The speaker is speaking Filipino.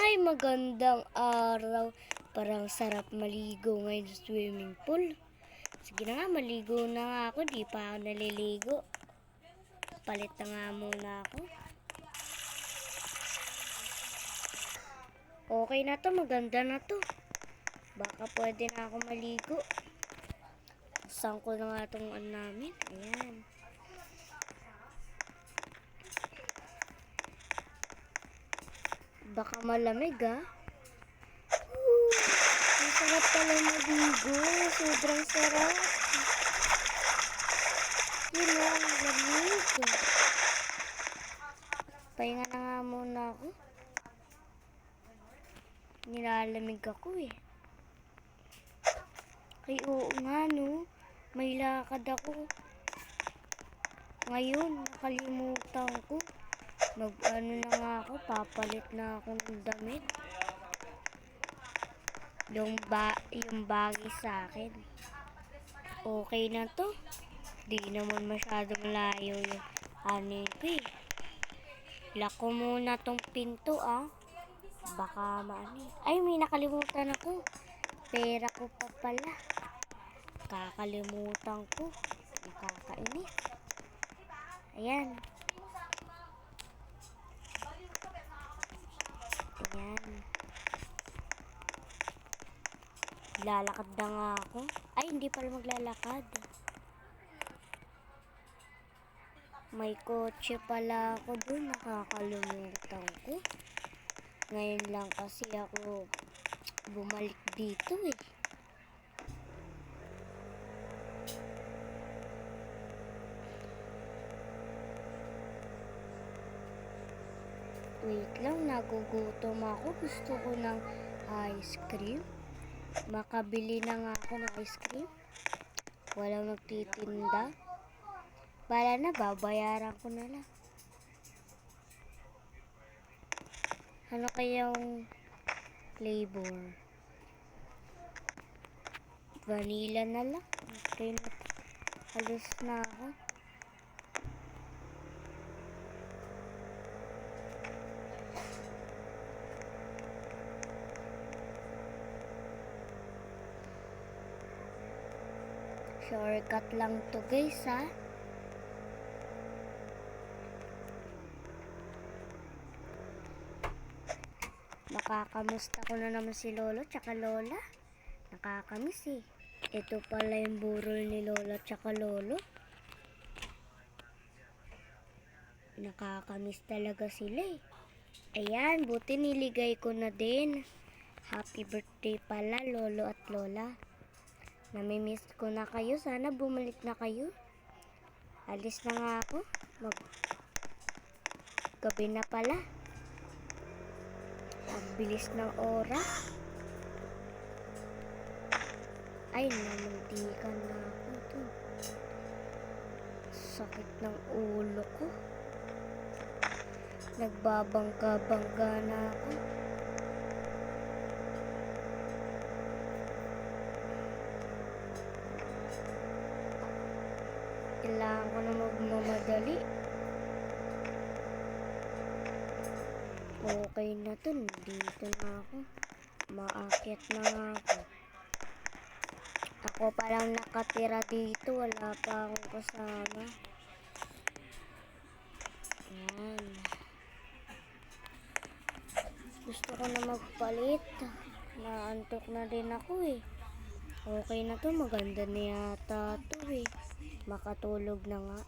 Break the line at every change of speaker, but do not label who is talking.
Ay, magandang araw. Parang sarap maligo ngayon sa swimming pool. Sige na nga, maligo na nga ako. Di pa ako naliligo. Palit na nga muna ako. Okay na to, maganda na to. Baka pwede na ako maligo. Saan ko na nga itong namin. Ayan. Baka malamig Ang sarap pala maligo. Sobrang sarap. Yun lang, lamig. Pahinga na nga muna ako. Nilalamig ako Ay, oo nga no. May lakad ako. Ngayon, nakalimutan ko. Mag-ano na nga ako, papalit na ako ng damit. Yung bagay sa akin. Okay na to. Di naman masyadong layo yung ko Lock ko muna tong pinto Baka maani. Ay, may nakalimutan ako. Pera ko pa pala. Kakalimutan ko. Nakakainis. Ayan. Ayan. Lalakad na nga ako. Ay, hindi pala maglalakad. May kotse pala ako dun. Nakakalimutan ko. Ngayon lang kasi ako bumalik dito Wait lang, nagugutom ako. Gusto ko ng ice cream. Makabili na nga ako ng ice cream. Walang nagtitinda. Bala na, babayaran ko na lang. Ano kayang flavor? Vanilla na lang. Okay na. Alis na ako. Shortcut lang to guys Makakamusta ko na naman si Lolo tsaka Lola. Nakakamiss Ito pala yung burol ni Lola tsaka Lolo. Nakakamiss talaga sila Ayan, buti niligay ko na din. Happy birthday pala Lolo at Lola. Namimiss ko na kayo. Sana bumalik na kayo. Alis na nga ako. Gabi na pala. Ang bilis ng oras. Ay, namuntikan na ako Sakit ng ulo ko. Nagbabangga-bangga na ako. Kailangan ko na magmamadali. Okay na to. Dito na ako. Maakyat na nga ako. Ako palang nakatira dito. Wala pa akong kasama. Ayan. Gusto ko na magpalit. Naantok na din ako Okay na to. Maganda na yata to Makatulog na nga.